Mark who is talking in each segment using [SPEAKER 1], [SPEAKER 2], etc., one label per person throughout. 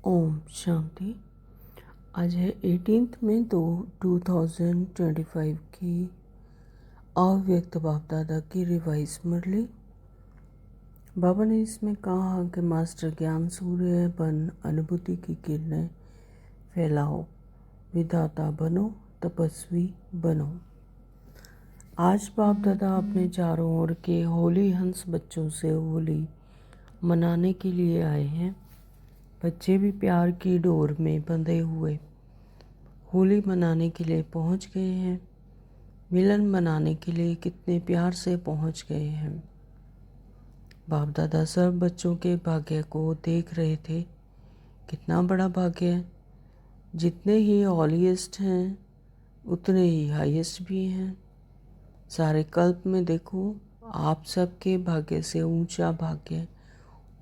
[SPEAKER 1] ओम शांति। आज है 18 मई 2025 की अव्यक्त बाप दादा की रिवाइज मुरली। बाबा ने इसमें कहा कि मास्टर ज्ञान सूर्य बन अनुभूति की किरणें फैलाओ, विधाता बनो, तपस्वी बनो। आज बाप दादा अपने चारों ओर के होली हंस बच्चों से होली मनाने के लिए आए हैं। बच्चे भी प्यार की डोर में बंधे हुए होली मनाने के लिए पहुंच गए हैं। मिलन मनाने के लिए कितने प्यार से पहुंच गए हैं। बाप दादा सब बच्चों के भाग्य को देख रहे थे। कितना बड़ा भाग्य है। जितने ही हॉलीएस्ट हैं उतने ही हाईएस्ट भी हैं। सारे कल्प में देखो, आप सबके भाग्य से ऊंचा भाग्य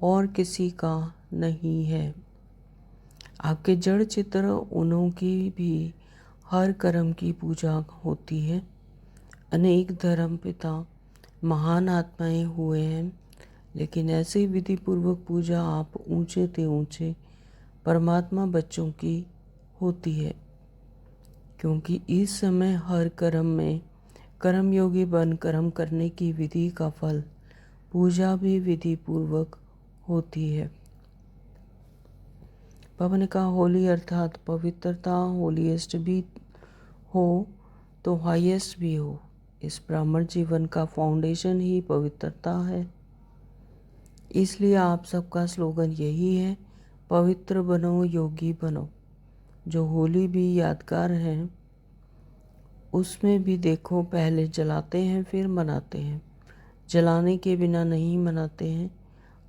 [SPEAKER 1] और किसी का नहीं है। आपके जड़ चित्र उन्हों की भी हर कर्म की पूजा होती है। अनेक धर्म पिता महान आत्माएं हुए हैं, लेकिन ऐसे विधि पूर्वक पूजा आप ऊंचे ते ऊंचे परमात्मा बच्चों की होती है, क्योंकि इस समय हर कर्म में कर्मयोगी बन कर्म करने की विधि का फल पूजा भी विधि पूर्वक होती है। बाबा ने कहा होली अर्थात पवित्रता, होलीएस्ट भी हो तो हाईएस्ट भी हो। इस ब्राह्मण जीवन का फाउंडेशन ही पवित्रता है। इसलिए आप सबका स्लोगन यही है, पवित्र बनो, योगी बनो। जो होली भी यादगार है, उसमें भी देखो पहले जलाते हैं फिर मनाते हैं। जलाने के बिना नहीं मनाते हैं।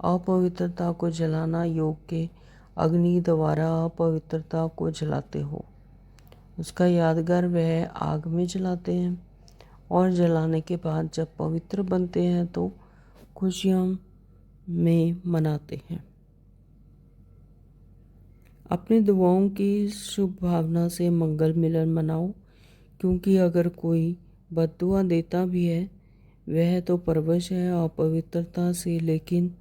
[SPEAKER 1] अपवित्रता को जलाना योग के अग्नि द्वारा अपवित्रता को जलाते हो। उसका यादगार वह आग में जलाते हैं और जलाने के बाद जब पवित्र बनते हैं तो खुशियों में मनाते हैं। अपनी दुआओं की शुभ भावना से मंगल मिलन मनाओ, क्योंकि अगर कोई बद्दुआ देता भी है वह तो परवश है अपवित्रता से, लेकिन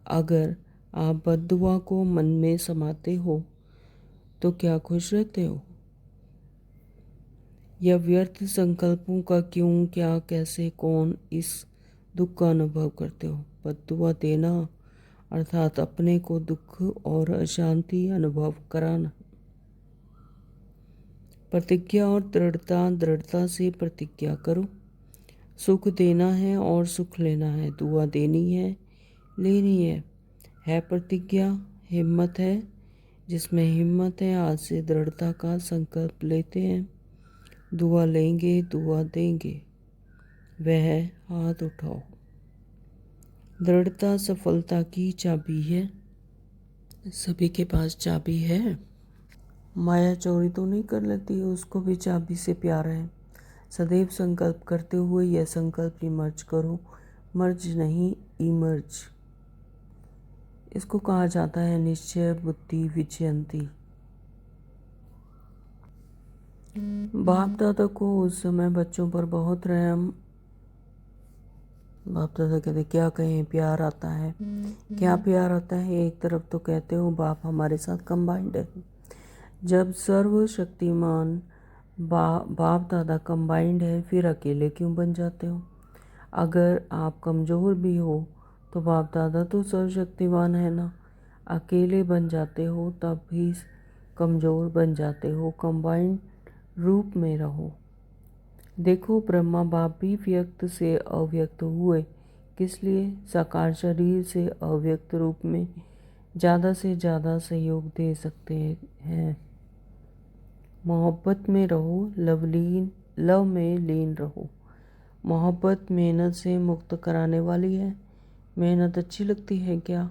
[SPEAKER 1] अगर आप बद्दुआ को मन में समाते हो तो क्या खुश रहते हो? या व्यर्थ संकल्पों का क्यों, क्या, कैसे, कौन इस दुख का अनुभव करते हो? बद्दुआ देना अर्थात अपने को दुख और अशांति अनुभव कराना। प्रतिज्ञा और दृढ़ता से प्रतिज्ञा करो। सुख देना है और सुख लेना है। दुआ देनी है, लेनी है प्रतिज्ञा। हिम्मत है, जिसमें हिम्मत है आज से दृढ़ता का संकल्प लेते हैं। दुआ लेंगे, दुआ देंगे, वह हाथ उठाओ। दृढ़ता सफलता की चाबी है। सभी के पास चाबी है। माया चोरी तो नहीं कर लेती, उसको भी चाबी से प्यार है। सदैव संकल्प करते हुए यह संकल्प इमर्ज करो, मर्ज नहीं इमर्ज। इसको कहा जाता है निश्चय बुद्धि विजयंती। बाप दादा को उस समय बच्चों पर बहुत रहम। बाप दादा कहते क्या कहें, प्यार आता है। क्या प्यार आता है? एक तरफ तो कहते हो बाप हमारे साथ कंबाइंड है। जब सर्वशक्तिमान बाप दादा कंबाइंड है, फिर अकेले क्यों बन जाते हो? अगर आप कमज़ोर भी हो तो बाप दादा तो सर्वशक्तिमान है ना। अकेले बन जाते हो तब भी कमज़ोर बन जाते हो। कंबाइंड रूप में रहो। देखो ब्रह्मा बाप भी व्यक्त से अव्यक्त हुए, किस लिए? साकार शरीर से अव्यक्त रूप में ज़्यादा से ज़्यादा सहयोग दे सकते हैं। मोहब्बत में रहो, लव में लीन रहो। मोहब्बत मेहनत से मुक्त कराने वाली है। मेहनत अच्छी लगती है क्या?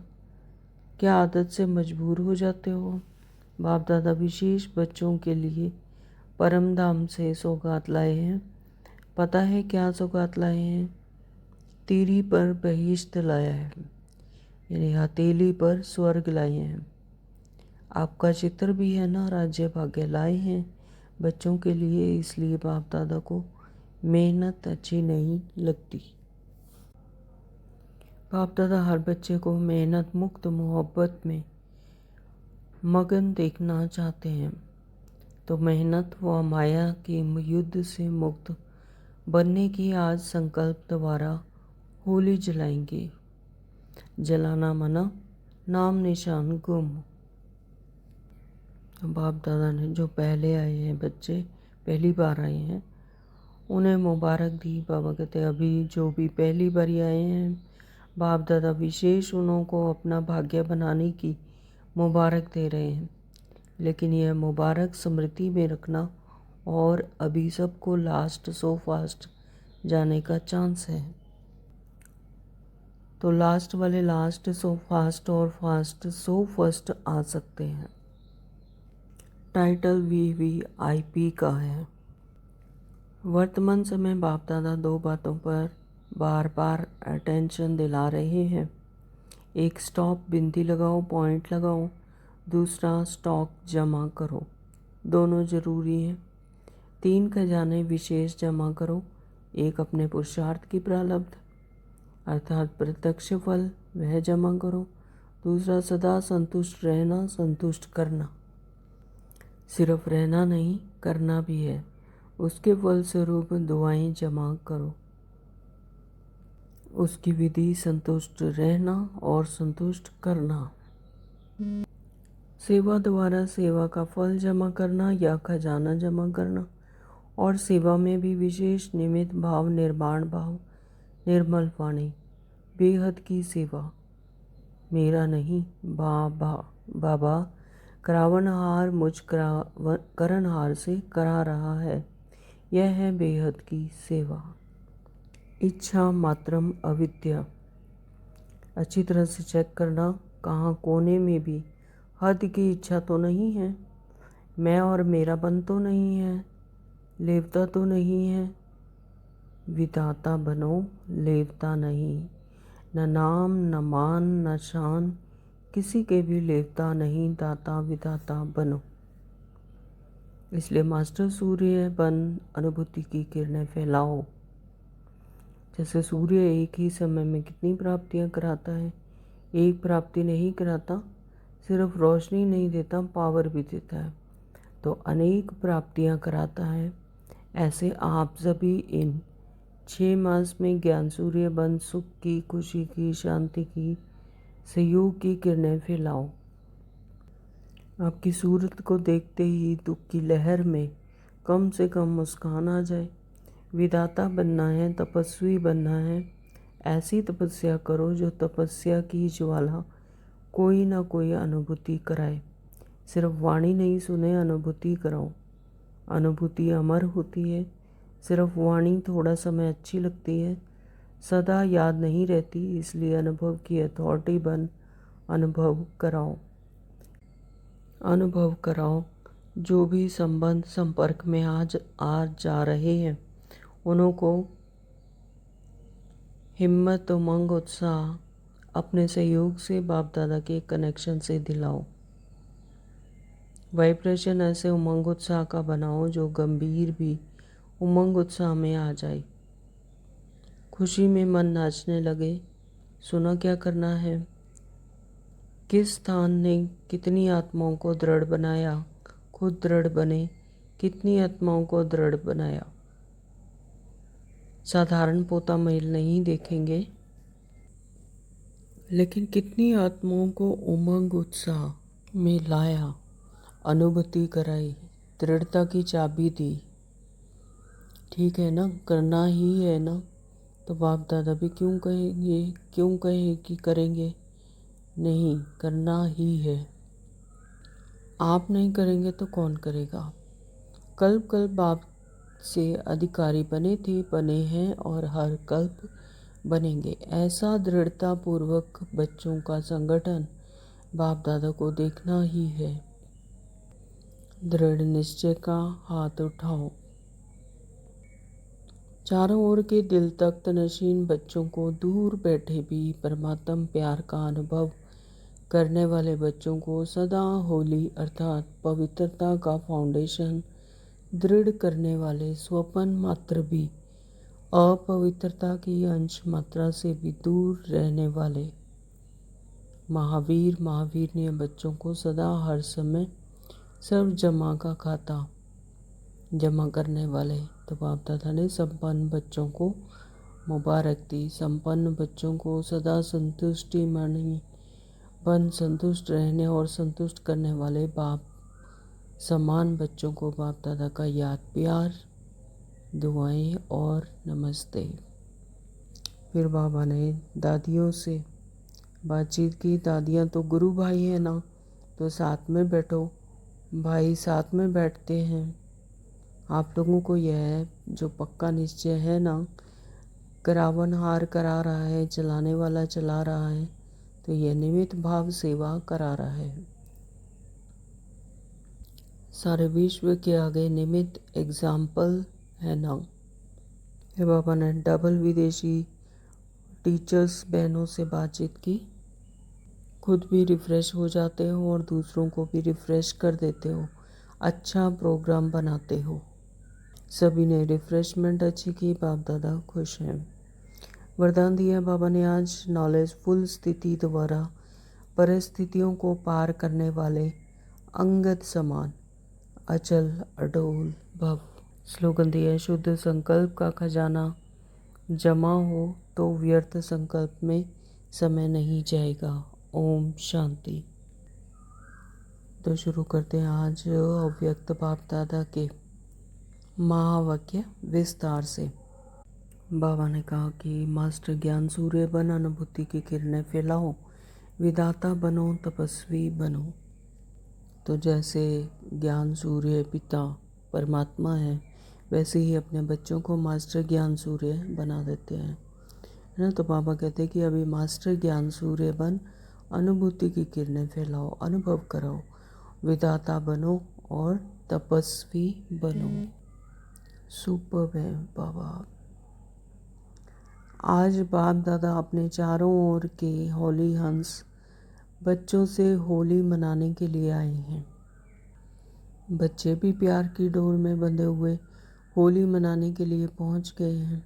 [SPEAKER 1] क्या आदत से मजबूर हो जाते हो? बाप दादा विशेष बच्चों के लिए परम धाम से सौगात लाए हैं। पता है क्या सौगात लाए हैं? तीरी पर बहिश्त लाया है, यानी हथेली पर स्वर्ग लाए हैं। आपका चित्र भी है ना, राज्य भाग्य लाए हैं बच्चों के लिए। इसलिए बाप दादा को मेहनत अच्छी नहीं लगती। बाप दादा हर बच्चे को मेहनत मुक्त मोहब्बत में मगन देखना चाहते हैं तो मेहनत व माया के युद्ध से मुक्त बनने की आज संकल्प द्वारा होली जलाएंगे। जलाना मना, नाम निशान गुम। बाप दादा ने जो पहले आए हैं बच्चे, पहली बार आए हैं, उन्हें मुबारक दी। बाबा कहते अभी जो भी पहली बारी आए हैं, बाप दादा विशेष उन्हों को अपना भाग्य बनाने की मुबारक दे रहे हैं। लेकिन यह मुबारक स्मृति में रखना, और अभी सबको लास्ट सो फास्ट जाने का चांस है। तो लास्ट वाले लास्ट सो फास्ट और फास्ट सो फर्स्ट आ सकते हैं। टाइटल VVIP का है। वर्तमान समय बाप दादा दो बातों पर बार बार अटेंशन दिला रहे हैं। एक, स्टॉप बिंदी लगाओ, पॉइंट लगाओ। दूसरा, स्टॉक जमा करो। दोनों ज़रूरी हैं। 3 खजाने विशेष जमा करो। एक, अपने पुरुषार्थ की प्रारब्ध अर्थात प्रत्यक्ष फल, वह जमा करो। दूसरा, सदा संतुष्ट रहना, संतुष्ट करना। सिर्फ रहना नहीं, करना भी है। उसके फलस्वरूप दुआएं जमा करो। उसकी विधि संतुष्ट रहना और संतुष्ट करना। सेवा द्वारा सेवा का फल जमा करना या खजाना जमा करना, और सेवा में भी विशेष निमित्त भाव, निर्माण भाव, निर्मल वाणी, बेहद की सेवा। मेरा नहीं, बाबा करावनहार मुझ करनहार से करा रहा है। यह है बेहद की सेवा। इच्छा मात्रम अविद्या। अच्छी तरह से चेक करना, कहाँ कोने में भी हद की इच्छा तो नहीं है, मैं और मेरापन तो नहीं है, लेवता तो नहीं है। विधाता बनो, लेवता नहीं। न नाम, न मान, न शान, किसी के भी लेवता नहीं। दाता विधाता बनो। इसलिए मास्टर सूर्य बन अनुभूति की किरणें फैलाओ। जैसे सूर्य एक ही समय में कितनी प्राप्तियां कराता है, एक प्राप्ति नहीं कराता, सिर्फ रोशनी नहीं देता, पावर भी देता है, तो अनेक प्राप्तियां कराता है। ऐसे आप सभी इन 6 मास में ज्ञान सूर्य बन सुख की, खुशी की, शांति की, सहयोग की किरणें फैलाओ। आपकी सूरत को देखते ही दुख की लहर में कम से कम मुस्कान आ जाए। विधाता बनना है, तपस्वी बनना है। ऐसी तपस्या करो जो तपस्या की ज्वाला कोई ना कोई अनुभूति कराए। सिर्फ वाणी नहीं सुने, अनुभूति कराओ। अनुभूति अमर होती है। सिर्फ वाणी थोड़ा समय अच्छी लगती है, सदा याद नहीं रहती। इसलिए अनुभव की अथॉरिटी बन अनुभव कराओ। अनुभव कराओ। जो भी संबंध संपर्क में आज जा रहे हैं, उन्हों को हिम्मत, उमंग, उत्साह अपने सहयोग से बाप दादा के कनेक्शन से दिलाओ। वाइब्रेशन ऐसे उमंग उत्साह का बनाओ जो गंभीर भी उमंग उत्साह में आ जाए। खुशी में मन नाचने लगे। सुना क्या करना है, किस स्थान ने कितनी आत्माओं को दृढ़ बनाया, खुद दृढ़ बने, कितनी आत्माओं को दृढ़ बनाया। साधारण पोता मेल नहीं देखेंगे, लेकिन कितनी आत्माओं को उमंग उत्साह में लाया, अनुभूति कराई, दृढ़ता की चाबी दी। ठीक है ना, करना ही है ना, तो बाप दादा भी क्यों कहें कि करेंगे नहीं, करना ही है। आप नहीं करेंगे तो कौन करेगा। कल्प कल्प बाप से अधिकारी बने थे, बने हैं और हर कल्प बनेंगे। ऐसा दृढ़ता पूर्वक बच्चों का संगठन बाप दादा को देखना ही है। दृढ़ निश्चय का हाथ उठाओ। चारों ओर के दिल तख्त नशीन बच्चों को, दूर बैठे भी परमात्म प्यार का अनुभव करने वाले बच्चों को सदा होली अर्थात पवित्रता का फाउंडेशन दृढ़ करने वाले, स्वपन मात्र भी अपवित्रता की अंश मात्रा से भी दूर रहने वाले महावीर ने बच्चों को सदा हर समय सर्व जमा का खाता जमा करने वाले। तो बाप दादा ने संपन्न बच्चों को मुबारक दी। संपन्न बच्चों को सदा संतुष्टि मणि बन संतुष्ट रहने और संतुष्ट करने वाले बाप समान बच्चों को बाप दादा का याद प्यार, दुआएं और नमस्ते। फिर बाबा ने दादियों से बातचीत की। दादियाँ तो गुरु भाई है ना, तो साथ में बैठो, भाई साथ में बैठते हैं। आप लोगों को यह जो पक्का निश्चय है ना, करावन हार करा रहा है, चलाने वाला चला रहा है, तो यह निमित्त भाव सेवा करा रहा है। सारे विश्व के आगे निमित्त एग्जाम्पल है ना। फिर बाबा ने डबल विदेशी टीचर्स बहनों से बातचीत की। खुद भी रिफ़्रेश हो जाते हो और दूसरों को भी रिफ़्रेश कर देते हो, अच्छा प्रोग्राम बनाते हो। सभी ने रिफ़्रेशमेंट अच्छी की। बाप दादा खुश हैं। वरदान दिया बाबा ने आज, नॉलेजफुल स्थिति द्वारा परिस्थितियों को पार करने वाले अंगद समान अचल अडोल भव। स्लोगन दिया, शुद्ध संकल्प का खजाना जमा हो तो व्यर्थ संकल्प में समय नहीं जाएगा। ओम शांति। तो शुरू करते हैं आज अव्यक्त बाप दादा के महावाक्य विस्तार से। बाबा ने कहा कि मास्टर ज्ञान सूर्य बन, अनुभूति की किरणें फैलाओ, विधाता बनो, तपस्वी बनो। तो जैसे ज्ञान सूर्य पिता परमात्मा है, वैसे ही अपने बच्चों को मास्टर ज्ञान सूर्य बना देते हैं, है ना। तो बाबा कहते हैं कि अभी मास्टर ज्ञान सूर्य बन, अनुभूति की किरणें फैलाओ, अनुभव कराओ, विधाता बनो और तपस्वी बनो। सुपर है बाबा। आज बाप दादा अपने चारों ओर के होली हंस बच्चों से होली मनाने के लिए आए हैं। बच्चे भी प्यार की डोर में बंधे हुए होली मनाने के लिए पहुंच गए हैं।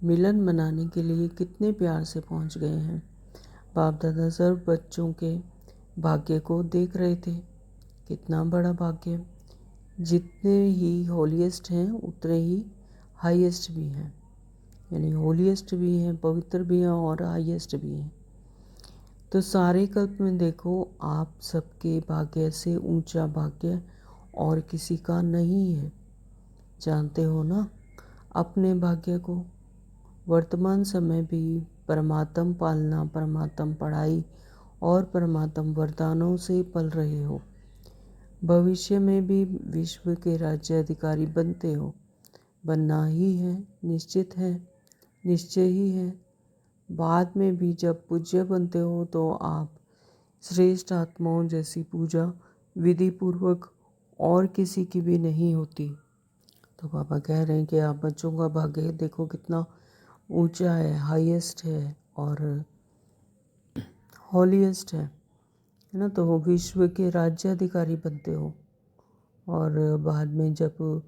[SPEAKER 1] मिलन मनाने के लिए कितने प्यार से पहुंच गए हैं। बाप दादा सर्व बच्चों के भाग्य को देख रहे थे। कितना बड़ा भाग्य। जितने ही होलीएस्ट हैं उतने ही हाईएस्ट भी हैं, यानी होलीएस्ट भी हैं, पवित्र भी हैं और हाईएस्ट भी हैं। तो सारे कल्प में देखो, आप सबके भाग्य से ऊंचा भाग्य और किसी का नहीं है। जानते हो ना अपने भाग्य को। वर्तमान समय भी परमात्म पालना, परमात्म पढ़ाई और परमात्म वरदानों से पल रहे हो। भविष्य में भी विश्व के राज्य अधिकारी बनते हो, बनना ही है, निश्चित है, निश्चय ही है। बाद में भी जब पूज्य बनते हो तो आप श्रेष्ठ आत्माओं जैसी पूजा विधि पूर्वक और किसी की भी नहीं होती। तो पापा कह रहे हैं कि आप बच्चों का भाग्य देखो कितना ऊंचा है, हाईएस्ट है और हॉलीएस्ट है ना। तो विश्व के राज्य अधिकारी बनते हो और बाद में जब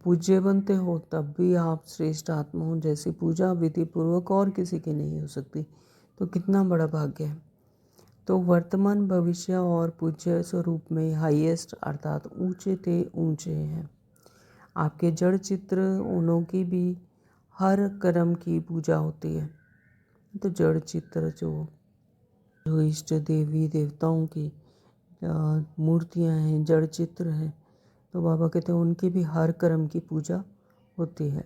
[SPEAKER 1] पूज्य बनते हो तब भी आप श्रेष्ठ आत्माओं जैसी पूजा विधि पूर्वक और किसी की नहीं हो सकती। तो कितना बड़ा भाग्य है। तो वर्तमान, भविष्य और पूज्य स्वरूप में हाईएस्ट अर्थात ऊंचे ते ऊंचे हैं। आपके जड़ चित्र उन्हों की भी हर कर्म की पूजा होती है। तो जड़ चित्र जो इष्ट देवी देवताओं की मूर्तियां हैं, जड़ चित्र हैं, तो बाबा कहते हैं उनकी भी हर कर्म की पूजा होती है।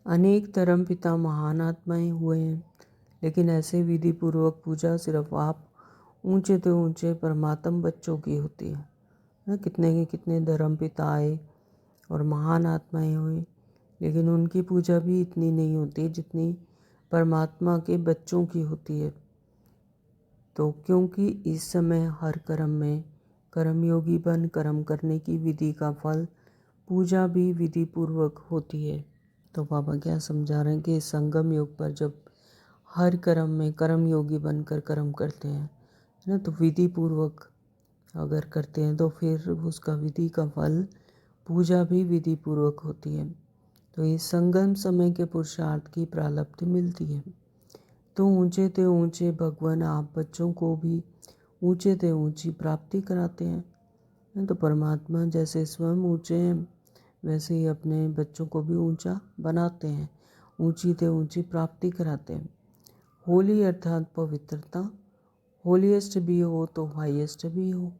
[SPEAKER 1] अनेक धर्म पिता महान आत्माएं हुए हैं, लेकिन ऐसे विधि पूर्वक पूजा सिर्फ आप ऊंचे से ऊंचे परमात्म बच्चों की होती है ना। कितने के कितने धर्म पिता आए और महान आत्माएं हुई, लेकिन उनकी पूजा भी इतनी नहीं होती जितनी परमात्मा के बच्चों की होती है। तो क्योंकि इस समय हर कर्म में कर्मयोगी बन कर्म करने की विधि का फल पूजा भी विधि पूर्वक होती है। तो बाबा क्या समझा रहे हैं कि संगम योग पर जब हर कर्म में कर्मयोगी बनकर कर्म करते हैं ना, तो विधि पूर्वक अगर करते हैं तो फिर उसका विधि का फल पूजा भी विधि पूर्वक होती है। तो इस संगम समय के पुरुषार्थ की प्राप्ति मिलती है। तो ऊंचे ते ऊंचे भगवान आप बच्चों को भी ऊंचे ते ऊंची प्राप्ति कराते हैं। तो परमात्मा जैसे स्वयं ऊंचे हैं वैसे ही अपने बच्चों को भी ऊंचा बनाते हैं, ऊंची ते ऊंची प्राप्ति कराते हैं। होली अर्थात पवित्रता, होलीएस्ट भी हो तो हाईएस्ट भी हो,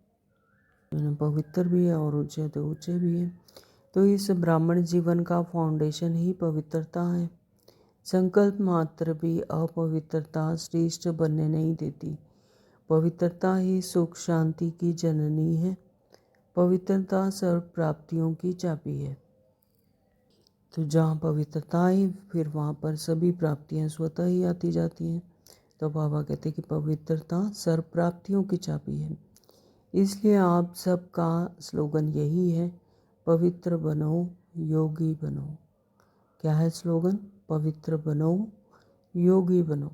[SPEAKER 1] पवित्र भी है और ऊंचे तो ऊंचे भी है। तो इस ब्राह्मण जीवन का फाउंडेशन ही पवित्रता है। संकल्प मात्र भी अपवित्रता श्रेष्ठ बनने नहीं देती। पवित्रता ही सुख शांति की जननी है। पवित्रता सर्व प्राप्तियों की चाबी है। तो जहाँ पवित्रता है फिर वहाँ पर सभी प्राप्तियाँ स्वतः ही आती जाती हैं। तो बाबा कहते हैं कि पवित्रता सर्व प्राप्तियों की चाबी है। इसलिए आप सबका स्लोगन यही है, पवित्र बनो योगी बनो। क्या है स्लोगन? पवित्र बनो योगी बनो।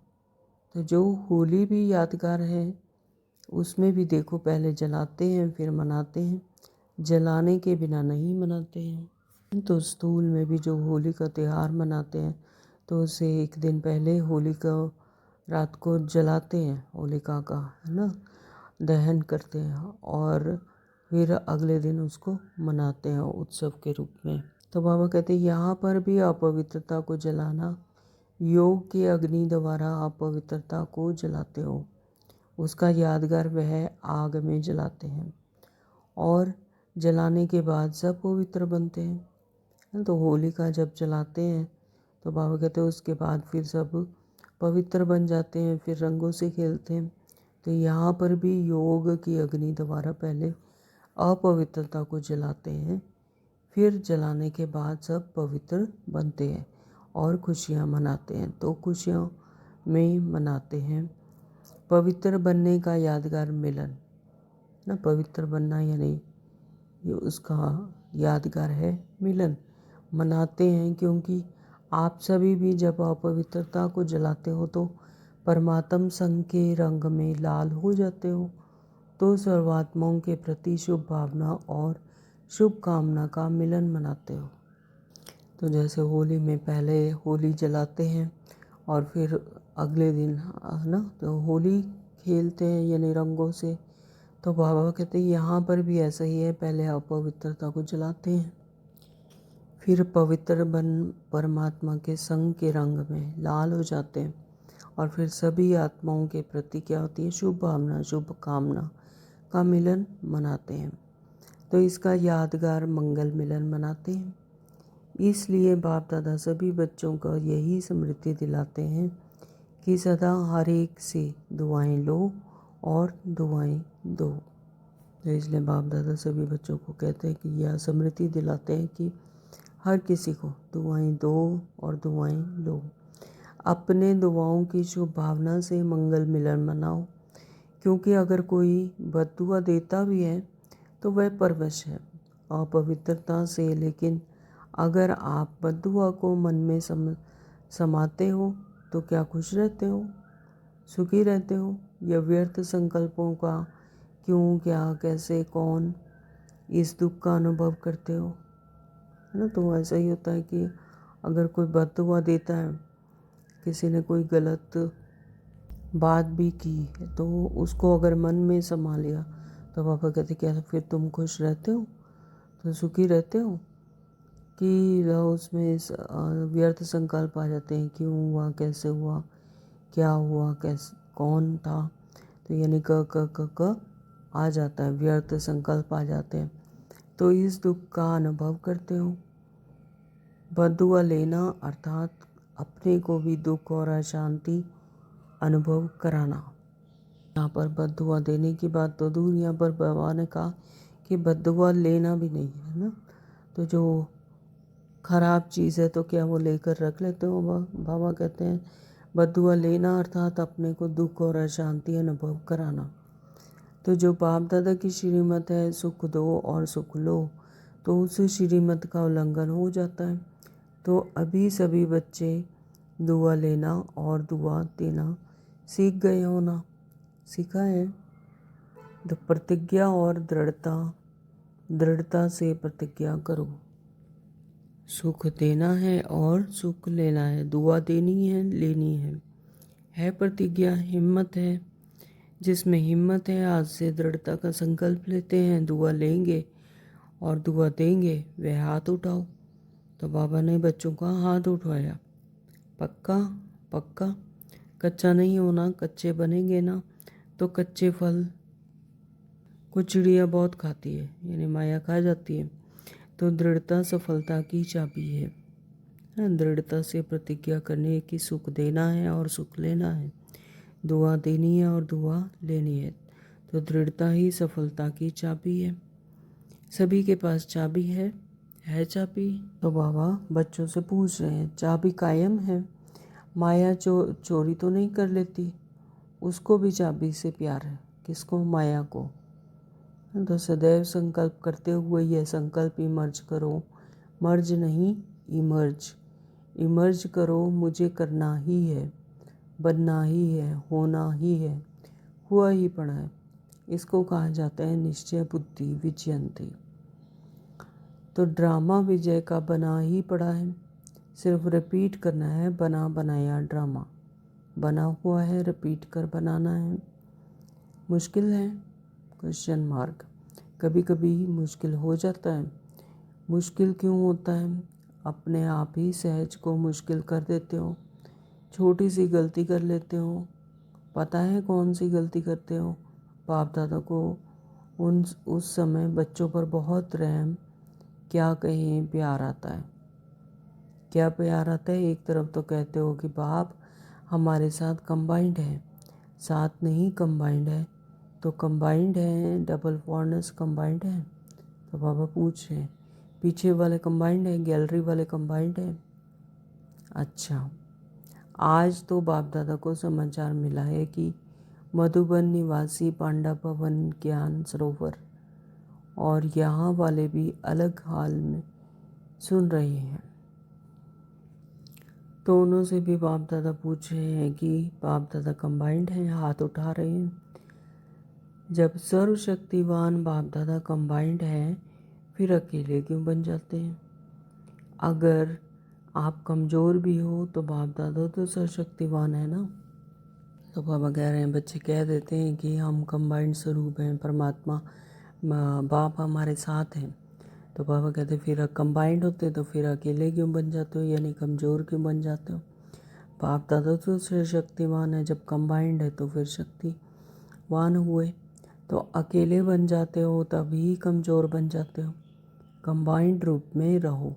[SPEAKER 1] तो जो होली भी यादगार है उसमें भी देखो पहले जलाते हैं फिर मनाते हैं, जलाने के बिना नहीं मनाते हैं। तो स्थूल में भी जो होली का त्यौहार मनाते हैं तो उसे एक दिन पहले होली का रात को जलाते हैं, होलिका का है ना दहन करते हैं और फिर अगले दिन उसको मनाते हैं उत्सव के रूप में। तो बाबा कहते हैं यहाँ पर भी अपवित्रता को जलाना, योग के अग्नि द्वारा अपवित्रता को जलाते हो, उसका यादगार वह आग में जलाते हैं और जलाने के बाद सब पवित्र बनते हैं। तो होली का जब जलाते हैं तो बाबा कहते हैं उसके बाद फिर सब पवित्र बन जाते हैं, फिर रंगों से खेलते हैं। तो यहाँ पर भी योग की अग्नि द्वारा पहले अपवित्रता को जलाते हैं, फिर जलाने के बाद सब पवित्र बनते हैं और खुशियाँ मनाते हैं। तो खुशियों में मनाते हैं पवित्र बनने का यादगार मिलन ना, पवित्र बनना यानी ये उसका यादगार है मिलन। मनाते हैं क्योंकि आप सभी भी जब अपवित्रता को जलाते हो तो परमात्म संग के रंग में लाल हो जाते हो। तो सर्वात्माओं के प्रति शुभ भावना और शुभ कामना का मिलन मनाते हो। तो जैसे होली में पहले होली जलाते हैं और फिर अगले दिन है ना तो होली खेलते हैं यानी रंगों से। तो बाबा कहते हैं यहाँ पर भी ऐसा ही है, पहले अपवित्रता को जलाते हैं फिर पवित्र बन परमात्मा के संग के रंग में लाल हो जाते हैं और फिर सभी आत्माओं के प्रति क्या होती है शुभ भावना शुभ कामना का मिलन मनाते हैं। तो इसका यादगार मंगल मिलन मनाते हैं। इसलिए बाप दादा सभी बच्चों को यही स्मृति दिलाते हैं कि सदा हर एक से दुआएं लो और दुआएं दो। तो इसलिए बाप दादा सभी बच्चों को कहते हैं कि यह स्मृति दिलाते हैं कि हर किसी को दुआएं दो और दुआएं लो। अपने दुआओं की शुभ भावना से मंगल मिलन मनाओ, क्योंकि अगर कोई बद्दुआ देता भी है तो वह परवश है अपवित्रता से, लेकिन अगर आप बद्दुआ को मन में समाते हो तो क्या खुश रहते हो, सुखी रहते हो, या व्यर्थ संकल्पों का क्यों क्या कैसे कौन इस दुख का अनुभव करते हो, है ना। तो ऐसा ही होता है कि अगर कोई बद्दुआ देता है, किसी ने कोई गलत बात भी की है तो उसको अगर मन में समा लिया तो पापा कहते क्या फिर तुम खुश रहते हो, तो सुखी रहते हो, कि उसमें व्यर्थ संकल्प आ जाते हैं, क्यों हुआ, कैसे हुआ, क्या हुआ, कैसे कौन था, तो यानी क आ जाता है, व्यर्थ संकल्प आ जाते हैं, तो इस दुख का अनुभव करते हो। बद्दुआ लेना अर्थात अपने को भी दुख और अशांति अनुभव कराना। यहाँ पर बद्दुआ देने की बात तो दूर, यहाँ पर बाबा ने कहा कि बद्दुआ लेना भी नहीं है ना। तो जो खराब चीज़ है तो क्या वो लेकर रख लेते हो। बाबा कहते हैं बद्दुआ लेना अर्थात अपने को दुख और अशांति अनुभव कराना। तो जो बाप दादा की श्रीमत है सुख दो और सुख लो, तो उस श्रीमत का उल्लंघन हो जाता है। तो अभी सभी बच्चे दुआ लेना और दुआ देना सीख गए होना, सीखा है। तो प्रतिज्ञा और दृढ़ता से प्रतिज्ञा करो, सुख देना है और सुख लेना है, दुआ देनी है लेनी है है प्रतिज्ञा, हिम्मत है। जिसमें हिम्मत है आज से दृढ़ता का संकल्प लेते हैं, दुआ लेंगे और दुआ देंगे, वह हाथ उठाओ। तो बाबा ने बच्चों का हाथ उठवाया। पक्का पक्का, कच्चा नहीं होना, कच्चे बनेंगे ना तो कच्चे फल को चिड़िया बहुत खाती है, यानी माया खा जाती है। तो दृढ़ता सफलता की चाबी है। दृढ़ता से प्रतिज्ञा करने की सुख देना है और सुख लेना है, दुआ देनी है और दुआ लेनी है। तो दृढ़ता ही सफलता की चाबी है। सभी के पास चाबी है चाबी। तो बाबा बच्चों से पूछ रहे हैं, चाबी कायम है, माया चोरी तो नहीं कर लेती, उसको भी चाबी से प्यार है। किसको? माया को। तो सदैव संकल्प करते हुए यह संकल्प इमर्ज करो, मर्ज नहीं इमर्ज, इमर्ज करो, मुझे करना ही है, बनना ही है, होना ही है, हुआ ही पड़ा है। इसको कहा जाता है निश्चय बुद्धि विजयंती। तो ड्रामा विजय का बना ही पड़ा है, सिर्फ रिपीट करना है। बना बनाया ड्रामा बना हुआ है, रिपीट कर बनाना है। मुश्किल है? Question mark. कभी कभी मुश्किल हो जाता है। मुश्किल क्यों होता है? अपने आप ही सहज को मुश्किल कर देते हो, छोटी सी गलती कर लेते हो। पता है कौन सी गलती करते हो? बाप दादा को उस समय बच्चों पर बहुत रहम, क्या कहें, प्यार आता है। क्या प्यार आता है? एक तरफ तो कहते हो कि बाप हमारे साथ कंबाइंड है, साथ नहीं कंबाइंड है। तो कंबाइंड है, डबल फॉर्नेस कंबाइंड है। तो बाबा पूछ रहे हैं, पीछे वाले कंबाइंड है, गैलरी वाले कंबाइंड है? अच्छा, आज तो बाप दादा को समाचार मिला है कि मधुबन निवासी पांडा भवन ज्ञान सरोवर और यहाँ वाले भी अलग हाल में सुन रहे हैं। तो उन्हों से भी बाप दादा पूछ रहे हैं कि बाप दादा कंबाइंड हैं, हाथ उठा रहे हैं। जब सर्वशक्तिवान बाप दादा कंबाइंड हैं, फिर अकेले क्यों बन जाते हैं? अगर आप कमज़ोर भी हो तो बाप दादा तो सर्वशक्तिवान है ना। तो बाबा कह रहे हैं, बच्चे कह देते हैं कि हम कंबाइंड स्वरूप हैं, परमात्मा बाप हमारे साथ हैं। तो बाबा कहते फिर कंबाइंड होते तो फिर अकेले क्यों बन जाते हो, यानी कमज़ोर क्यों बन जाते हो? बाप दादा तो शक्तिवान है, जब कंबाइंड है तो फिर शक्तिवान हुए। तो अकेले बन जाते हो तभी कमज़ोर बन जाते हो। कंबाइंड रूप में रहो।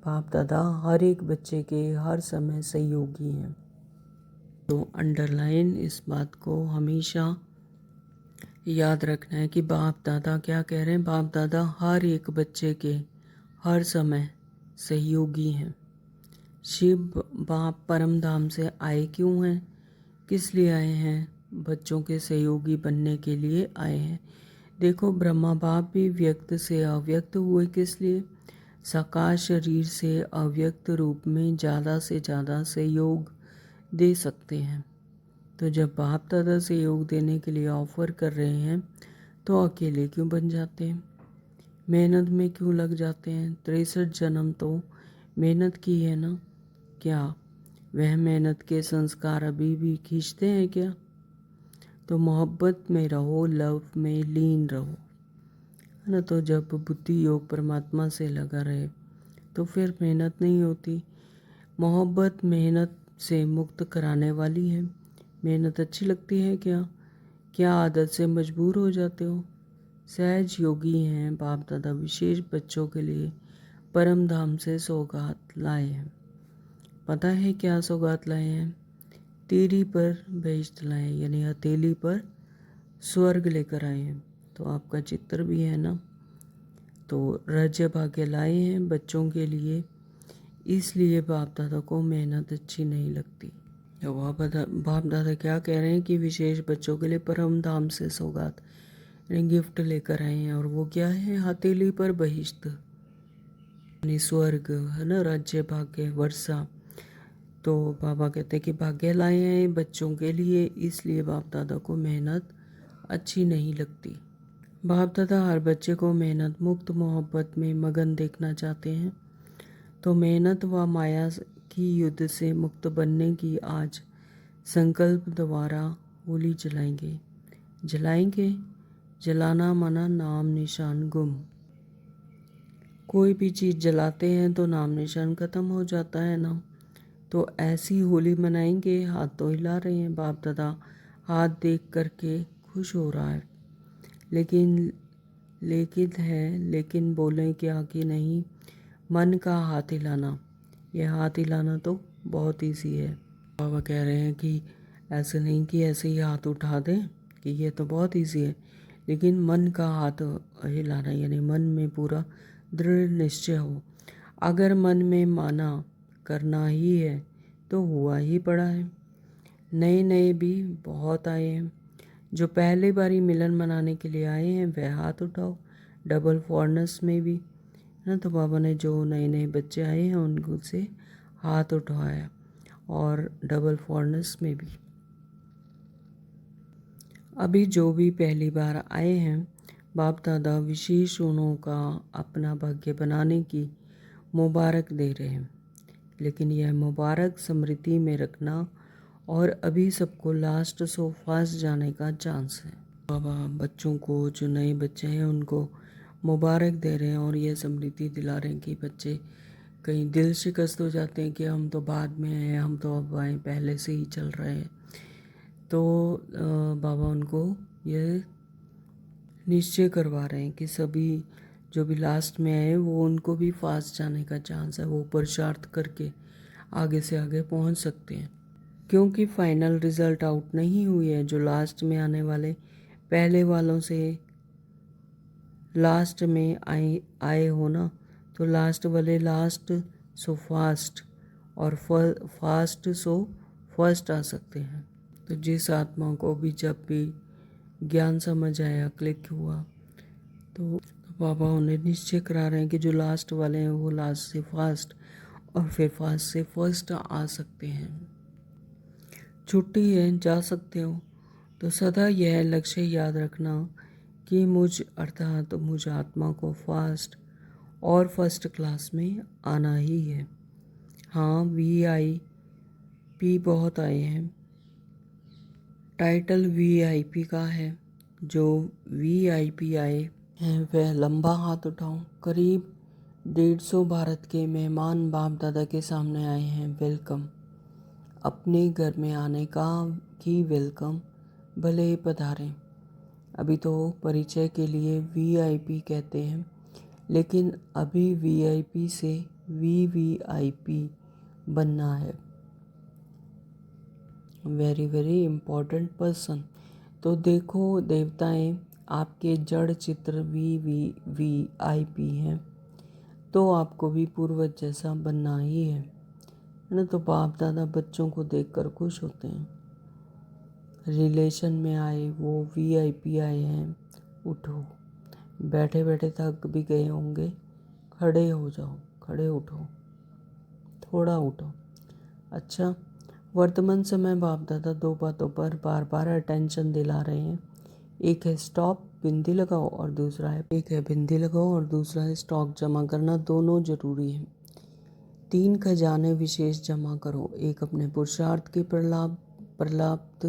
[SPEAKER 1] बाप दादा हर एक बच्चे के हर समय सहयोगी हैं। तो अंडरलाइन इस बात को हमेशा याद रखना है कि बाप दादा क्या कह रहे हैं। बाप दादा हर एक बच्चे के हर समय सहयोगी हैं। शिव बाप परम धाम से आए क्यों हैं? किस लिए आए हैं? बच्चों के सहयोगी बनने के लिए आए हैं। देखो, ब्रह्मा बाप भी व्यक्त से अव्यक्त हुए, किस लिए? साकार शरीर से अव्यक्त रूप में ज़्यादा से ज़्यादा सहयोग दे सकते हैं। तो जब बाप दादा सहयोग देने के लिए ऑफ़र कर रहे हैं तो अकेले क्यों बन जाते हैं? मेहनत में क्यों लग जाते हैं? 63 जन्म तो मेहनत की है ना। क्या वह मेहनत के संस्कार अभी भी खींचते हैं क्या? तो मोहब्बत में रहो, लव में लीन रहो, है ना। तो जब बुद्धि योग परमात्मा से लगा रहे तो फिर मेहनत नहीं होती। मोहब्बत मेहनत से मुक्त कराने वाली है। मेहनत अच्छी लगती है क्या आदत से मजबूर हो जाते हो? सहज योगी हैं बाप दादा, विशेष बच्चों के लिए परम धाम से सौगात लाए हैं। पता है क्या सौगात लाए हैं? तीरी पर बेइज्जत लाए, यानी हथेली पर स्वर्ग लेकर आए हैं। तो आपका चित्र भी है ना। तो राज्य भाग्य लाए हैं बच्चों के लिए, इसलिए बाप दादा को मेहनत अच्छी नहीं लगती। तो बाप दादा क्या कह रहे हैं कि विशेष बच्चों के लिए परम धाम से सौगात यानी गिफ्ट लेकर आए हैं। और वो क्या है? हथेली पर बहिश्त यानी स्वर्ग, है ना, राज्य भाग्य वर्षा। तो बाबा कहते हैं कि भाग्य लाए हैं बच्चों के लिए, इसलिए बाप दादा को मेहनत अच्छी नहीं लगती। बाप दादा हर बच्चे को मेहनत मुक्त मोहब्बत में मगन देखना चाहते हैं। तो मेहनत व माया की युद्ध से मुक्त बनने की आज संकल्प द्वारा होली जलाएंगे। जलाएंगे, जलाना माना नाम निशान गुम। कोई भी चीज़ जलाते हैं तो नाम निशान ख़त्म हो जाता है ना। तो ऐसी होली मनाएंगे। हाथ तो हिला रहे हैं, बाप दादा हाथ देख करके खुश हो रहा है। लेकिन बोलें क्या कि नहीं, मन का हाथ हिलाना, यह हाथ हिलाना तो बहुत ईजी है। बाबा कह रहे हैं कि ऐसे नहीं कि ऐसे ही हाथ उठा दें कि ये तो बहुत ईजी है, लेकिन मन का हाथ हिलाना, यानी मन में पूरा दृढ़ निश्चय हो। अगर मन में माना करना ही है तो हुआ ही पड़ा है। नए नए भी बहुत आए हैं। जो पहली बारी मिलन मनाने के लिए आए हैं वह हाथ उठाओ। डबल फॉरनर्स में भी ना, तो बाबा ने जो नए नए बच्चे आए हैं उनसे हाथ उठवाया, और डबल फॉरनर्स में भी। अभी जो भी पहली बार आए हैं, बाप दादा विशेष उन्हों का अपना भाग्य बनाने की मुबारक दे रहे हैं। लेकिन यह मुबारक स्मृति में रखना, और अभी सबको लास्ट सो फास्ट जाने का चांस है। बाबा बच्चों को, जो नए बच्चे हैं उनको मुबारक दे रहे हैं, और यह स्मृति दिला रहे हैं कि बच्चे कहीं दिल शिकस्त हो जाते हैं कि हम तो बाद में आए, हम तो अब आए, पहले से ही चल रहे हैं। तो बाबा उनको यह निश्चय करवा रहे हैं कि सभी जो भी लास्ट में आए वो उनको भी फास्ट जाने का चांस है, वो पुरुषार्थ करके आगे से आगे पहुंच सकते हैं। क्योंकि फाइनल रिज़ल्ट आउट नहीं हुई है। जो लास्ट में आने वाले पहले वालों से लास्ट में आए हो ना, तो लास्ट वाले लास्ट सो फास्ट, और फास्ट सो फर्स्ट आ सकते हैं। तो जिस आत्मा को भी जब भी ज्ञान समझ आया, क्लिक हुआ, तो बाबा उन्हें निश्चय करा रहे हैं कि जो लास्ट वाले हैं वो लास्ट से फास्ट, और फिर फास्ट से फर्स्ट आ सकते हैं। छुट्टी है, जा सकते हो। तो सदा यह लक्ष्य याद रखना कि अर्थात मुझ आत्मा को फास्ट और फर्स्ट क्लास में आना ही है। हाँ, VIP बहुत आए हैं। टाइटल VIP का है। जो VIP आए हैं वह लंबा हाथ उठाओ। करीब 150 भारत के मेहमान बाप दादा के सामने आए हैं। वेलकम। अपने घर में आने का की वेलकम, भले ही पधारें। अभी तो परिचय के लिए VIP कहते हैं, लेकिन अभी VIP से VVIP बनना है। Very very important person. तो देखो देवताएं आपके जड़ चित्र VVIP हैं, तो आपको भी पूर्वज जैसा बनना ही है ना। तो बाप दादा बच्चों को देखकर खुश होते हैं। रिलेशन में आए वो VIP आए हैं। उठो, बैठे बैठे थक भी गए होंगे, खड़े हो जाओ, खड़े उठो, थोड़ा उठो। अच्छा, वर्तमान समय बाप दादा 2 बातों पर बार बार अटेंशन दिला रहे हैं। एक है स्टॉप, बिंदी लगाओ, और दूसरा है स्टॉक जमा करना। दोनों जरूरी है। 3 खजाने विशेष जमा करो। एक अपने पुरुषार्थ के प्रलाप्त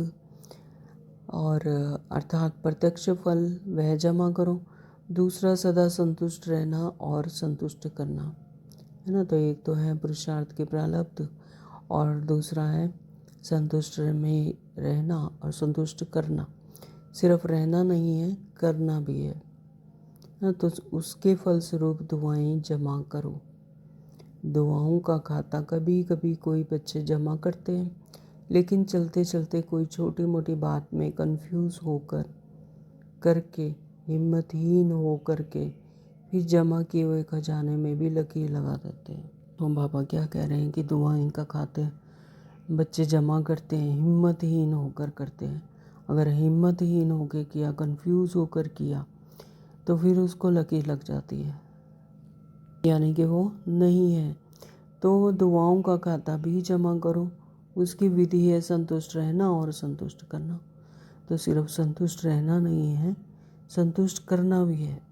[SPEAKER 1] और अर्थात प्रत्यक्ष फल वह जमा करो। दूसरा सदा संतुष्ट रहना और संतुष्ट करना, है ना। तो एक तो है पुरुषार्थ के प्रारब्ध, और दूसरा है संतुष्ट में रहना और संतुष्ट करना। सिर्फ रहना नहीं है, करना भी है ना। तो उसके फलस्वरूप दुआएं जमा करो। दुआओं का खाता कभी कभी कोई बच्चे जमा करते हैं, लेकिन चलते चलते कोई छोटी मोटी बात में कंफ्यूज करके हिम्मतहीन हो करके फिर जमा किए हुए खजाने में भी लकीर लगा देते हैं। तो बाबा क्या कह रहे हैं कि दुआएं का खाते बच्चे जमा करते हैं, हिम्मतहीन होकर करते हैं। अगर हिम्मतहीन होकर किया, कंफ्यूज होकर किया, तो फिर उसको लकीर लग जाती है, यानी कि वो नहीं है। तो दुआओं का खाता भी जमा करो। उसकी विधि है संतुष्ट रहना और संतुष्ट करना। तो सिर्फ संतुष्ट रहना नहीं है, संतुष्ट करना भी है।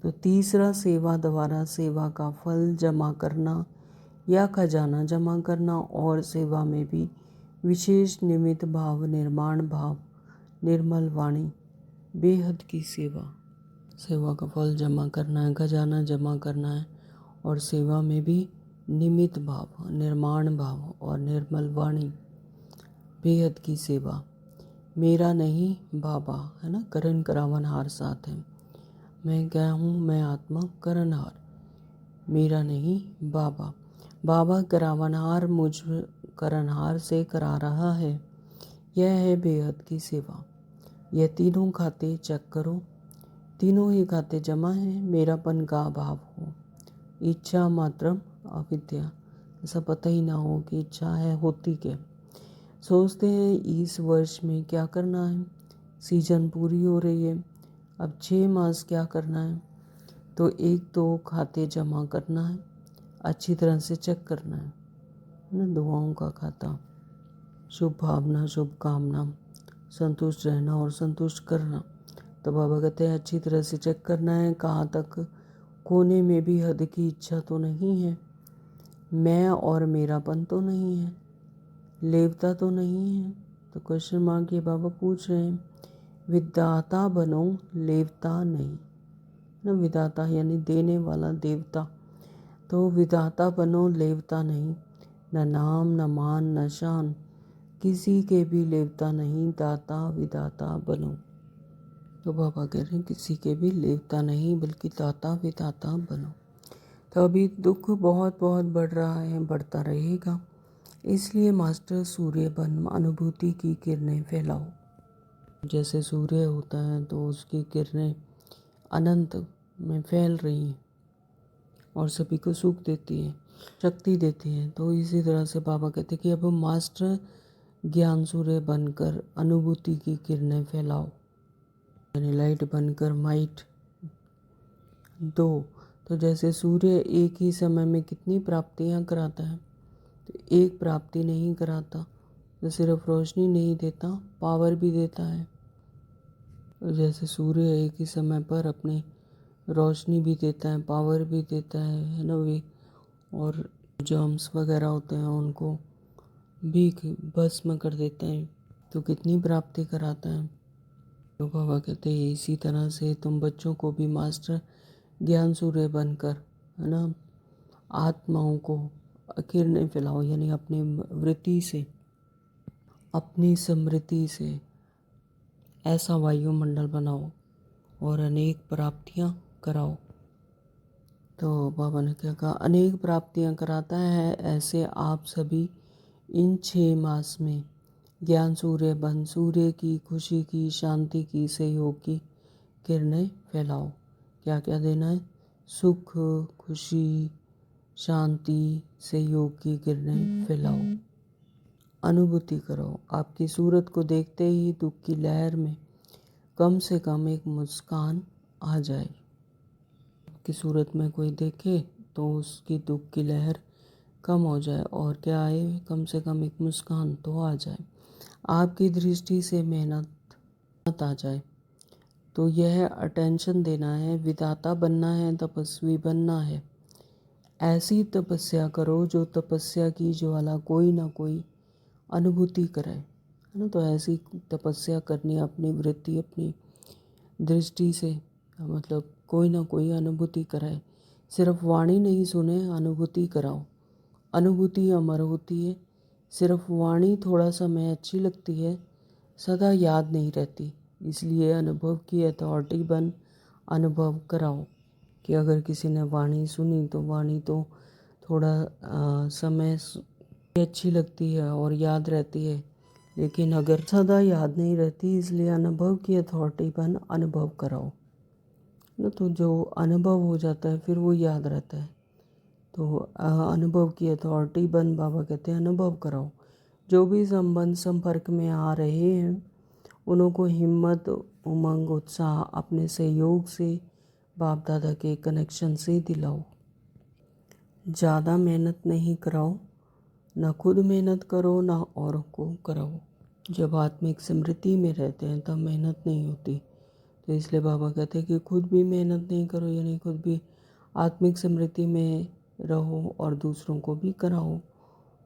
[SPEAKER 1] तो तीसरा सेवा द्वारा सेवा का फल जमा करना या खजाना जमा करना, और सेवा में भी विशेष निमित्त भाव, निर्माण भाव, निर्मल वाणी, बेहद की सेवा। सेवा का फल जमा करना है, खजाना जमा करना है, और सेवा में भी निमित्त भाव, निर्माण भाव और निर्मल वाणी, बेहद की सेवा। मेरा नहीं बाबा, है ना, करण करावनहार साथ है। मैं क्या हूँ, मैं आत्मा करनहार, मेरा नहीं बाबा। बाबा करावनहार मुझ करनहार से करा रहा है, यह है बेहद की सेवा। यह तीनों खाते चेक करो, तीनों ही खाते जमा हैं, मेरापन का अभाव हो, इच्छा मात्रम अविद्या, ऐसा पता ही ना हो कि इच्छा है होती क्या। सोचते हैं इस वर्ष में क्या करना है, सीजन पूरी हो रही है, अब 6 मास क्या करना है, तो एक तो खाते जमा करना है, अच्छी तरह से चेक करना है ना, दुआओं का खाता, शुभ भावना, शुभ कामना, संतुष्ट रहना और संतुष्ट करना। तो बाबा कहते हैं अच्छी तरह से चेक करना है, कहाँ तक कोने में भी हद की इच्छा तो नहीं है, मैं और मेरापन तो नहीं है, लेवता तो नहीं है। तो क्वेश्चन मार्क ये बाबा पूछ रहे हैं, विदाता बनो लेवता नहीं ना, विदाता यानी देने वाला देवता, तो विदाता बनो लेवता नहीं, न नाम न मान न शान, किसी के भी लेवता नहीं, दाता विदाता बनो। तो बाबा कह रहे हैं किसी के भी लेवता नहीं बल्कि दाता विदाता बनो। तो अभी दुख बहुत बहुत बढ़ रहा है, बढ़ता रहेगा, इसलिए मास्टर सूर्य बन अनुभूति की किरणें फैलाओ। जैसे सूर्य होता है तो उसकी किरणें अनंत में फैल रही हैं और सभी को सुख देती है, शक्ति देती है। तो इसी तरह से बाबा कहते हैं कि अब मास्टर ज्ञान सूर्य बनकर अनुभूति की किरणें फैलाओ, यानी लाइट बनकर माइट दो। तो जैसे सूर्य एक ही समय में कितनी प्राप्तियां कराता है, तो एक प्राप्ति नहीं कराता, तो सिर्फ रोशनी नहीं देता, पावर भी देता है। जैसे सूर्य एक ही समय पर अपनी रोशनी भी देता है, पावर भी देता है ना, वे और जर्म्स वगैरह होते हैं उनको भी भस्म कर देता है, तो कितनी प्राप्ति कराता है। तो बाबा कहते हैं इसी तरह से तुम बच्चों को भी मास्टर ज्ञान सूर्य बनकर, है ना, आत्माओं को किरणें फैलाओ, यानी अपनी वृत्ति से, अपनी समृद्धि से ऐसा वायुमंडल बनाओ और अनेक प्राप्तियां कराओ। तो बाबा ने क्या कहा, अनेक प्राप्तियां कराता है, ऐसे आप सभी इन 6 मास में ज्ञान सूर्य बन सूर्य की, खुशी की, शांति की, सहयोग की किरणें फैलाओ। क्या क्या देना है, सुख, खुशी, शांति, सहयोग की किरणें फैलाओ, अनुभूति करो। आपकी सूरत को देखते ही दुख की लहर में कम से कम एक मुस्कान आ जाए। आपकी सूरत में कोई देखे तो उसकी दुख की लहर कम हो जाए, और क्या आए, कम से कम एक मुस्कान तो आ जाए, आपकी दृष्टि से मेहनत आ जाए। तो यह अटेंशन देना है, विधाता बनना है, तपस्वी बनना है। ऐसी तपस्या करो जो तपस्या की ज्वाला कोई ना कोई अनुभूति कराए, है ना। तो ऐसी तपस्या करनी, अपनी वृत्ति, अपनी दृष्टि से, मतलब कोई ना कोई अनुभूति कराए। सिर्फ वाणी नहीं सुने, अनुभूति कराओ। अनुभूति अमर होती है, सिर्फ वाणी थोड़ा समय अच्छी लगती है, सदा याद नहीं रहती। इसलिए अनुभव की अथॉरिटी बन अनुभव कराओ, कि अगर किसी ने वाणी सुनी तो वाणी तो थोड़ा समय अच्छी लगती है और याद रहती है, लेकिन अगर सदा याद नहीं रहती, इसलिए अनुभव की अथॉरिटी बन अनुभव कराओ ना। तो जो अनुभव हो जाता है फिर वो याद रहता है। तो अनुभव की अथॉरिटी बन, बाबा कहते हैं अनुभव कराओ। जो भी संबंध संपर्क में आ रहे हैं उनको हिम्मत, उमंग, उत्साह अपने सहयोग से, बाप दादा के कनेक्शन से दिलाओ। ज़्यादा मेहनत नहीं कराओ, ना खुद मेहनत करो ना औरों को कराओ। जब आत्मिक समृद्धि में रहते हैं तब मेहनत नहीं होती, तो इसलिए बाबा कहते हैं कि खुद भी मेहनत नहीं करो, यानी खुद भी आत्मिक समृद्धि में रहो और दूसरों को भी कराओ,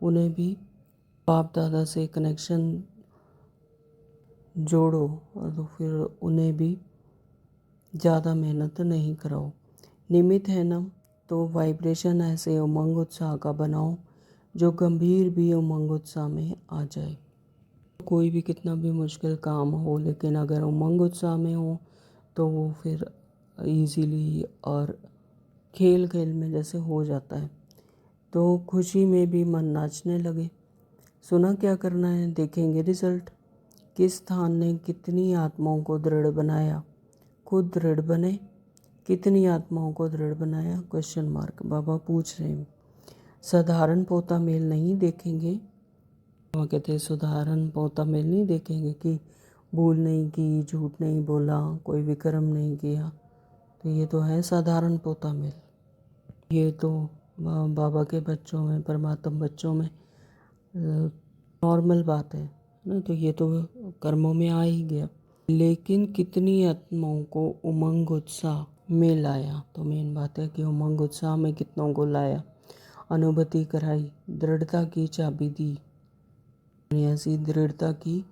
[SPEAKER 1] उन्हें भी बाप दादा से कनेक्शन जोड़ो, और तो फिर उन्हें भी ज़्यादा मेहनत नहीं कराओ। निमित्त है ना, तो वाइब्रेशन ऐसे उमंग उत्साह का बनाओ जो गंभीर भी उमंग उत्साह में आ जाए। कोई भी कितना भी मुश्किल काम हो, लेकिन अगर उमंग उत्साह में हो तो वो फिर इजीली और खेल खेल में जैसे हो जाता है। तो खुशी में भी मन नाचने लगे। सुना क्या करना है, देखेंगे रिजल्ट। किस स्थान ने कितनी आत्माओं को दृढ़ बनाया, खुद दृढ़ बने। कितनी आत्माओं को दृढ़ बनाया, क्वेश्चन मार्क बाबा पूछ रहे हैं। साधारण पोता मेल नहीं देखेंगे, बाबा कहते हैं साधारण पोता मेल नहीं देखेंगे कि भूल नहीं की, झूठ नहीं बोला, कोई विक्रम नहीं किया। तो ये तो है साधारण पोता मेल। ये तो बाबा के बच्चों में, परमात्मा बच्चों में नॉर्मल बात है ना। तो ये तो कर्मों में आ ही गया। लेकिन कितनी आत्माओं को उमंग उत्साह में लाया, तो मेन बात है कि उमंग उत्साह में कितनों को लाया, अनुभूति कराई, दृढ़ता की चाबी दी। ऐसी दृढ़ता की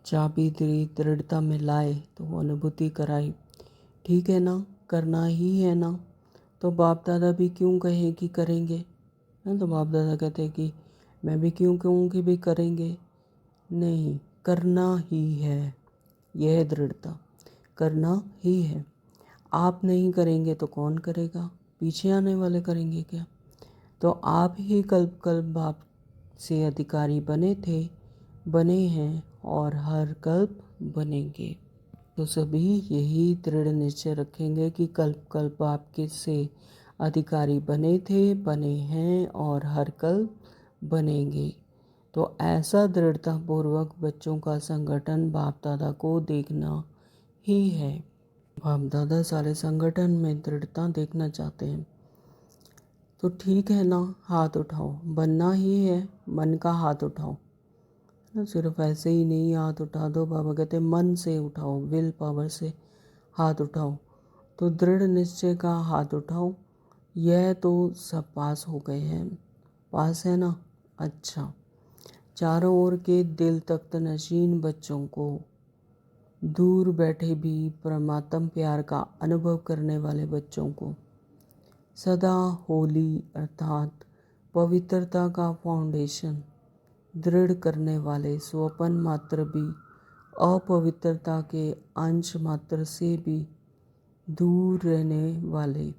[SPEAKER 1] चाबी दी, दृढ़ता में लाए तो अनुभूति कराई। ठीक है ना, करना ही है ना। तो बाप दादा भी क्यों कहें कि करेंगे, ना। तो बाप दादा कहते हैं कि मैं भी क्यों कहूँ कि भी करेंगे, नहीं, करना ही है। यह दृढ़ता करना ही है। आप नहीं करेंगे तो कौन करेगा, पीछे आने वाले करेंगे क्या। तो आप ही कल्प कल्प बाप से अधिकारी बने थे, बने हैं और हर कल्प बनेंगे। तो सभी यही दृढ़ निश्चय रखेंगे कि कल्प कल्प आपके से अधिकारी बने थे, बने हैं और हर कल्प बनेंगे। तो ऐसा दृढ़ता पूर्वक बच्चों का संगठन बाप दादा को देखना ही है। बाप दादा सारे संगठन में दृढ़ता देखना चाहते हैं। तो ठीक है ना, हाथ उठाओ, बनना ही है, मन का हाथ उठाओ ना। सिर्फ ऐसे ही नहीं हाथ उठा दो, बाबा कहते मन से उठाओ, विल पावर से हाथ उठाओ। तो दृढ़ निश्चय का हाथ उठाओ। यह तो सब पास हो गए हैं, पास है ना। अच्छा, चारों ओर के दिल तख्त नशीन बच्चों को, दूर बैठे भी परमात्म प्यार का अनुभव करने वाले बच्चों को, सदा होली अर्थात पवित्रता का फाउंडेशन दृढ़ करने वाले, स्वपन मात्र भी अपवित्रता के अंश मात्र से भी दूर रहने वाले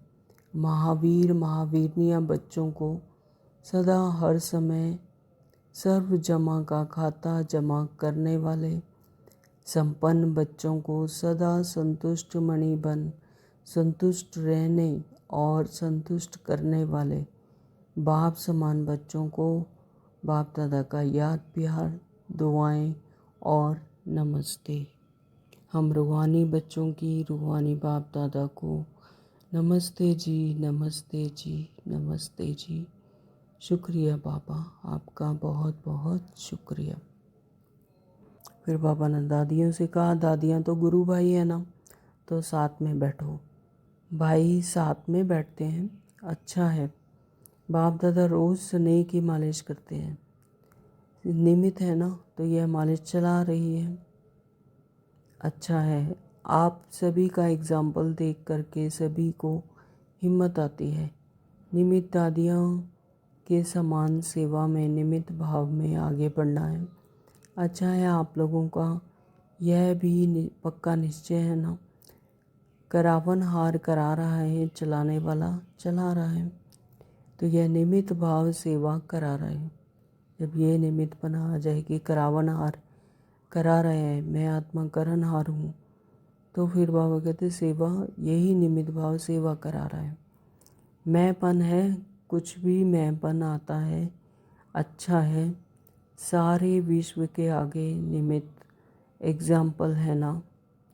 [SPEAKER 1] महावीर महावीरनियाँ बच्चों को, सदा हर समय सर्व जमा का खाता जमा करने वाले संपन्न बच्चों को, सदा संतुष्ट मणि बन संतुष्ट रहने और संतुष्ट करने वाले बाप समान बच्चों को बाप दादा का याद प्यार, दुआएं और नमस्ते। हम रूहानी बच्चों की रूहानी बाप दादा को नमस्ते जी, नमस्ते जी, नमस्ते जी। शुक्रिया बाबा, आपका बहुत बहुत शुक्रिया। फिर बाबा ने दादियों से कहा, दादियाँ तो गुरु भाई है ना, तो साथ में बैठो। भाई साथ में बैठते हैं, अच्छा है। बाप दादा रोज़ स्नेह की मालिश करते हैं, निमित्त है ना, तो यह मालिश चला रही है, अच्छा है। आप सभी का एग्जाम्पल देख करके सभी को हिम्मत आती है। निमित्त दादियों के समान सेवा में, निमित्त भाव में आगे बढ़ना है। अच्छा है, आप लोगों का यह भी पक्का निश्चय है ना। करावन हार करा रहा है, चलाने वाला चला रहा है। तो यह निमित्त भाव सेवा करा रहा है। जब ये निमित्त बना आ जाए कि करावन हार करा रहे हैं, मैं आत्मा करन हार हूँ, तो फिर बाबा कहते सेवा, यही निमित्त भाव सेवा करा रहा है। मैंपन है, कुछ भी मैंपन आता है, अच्छा है। सारे विश्व के आगे निमित्त एग्जाम्पल है ना।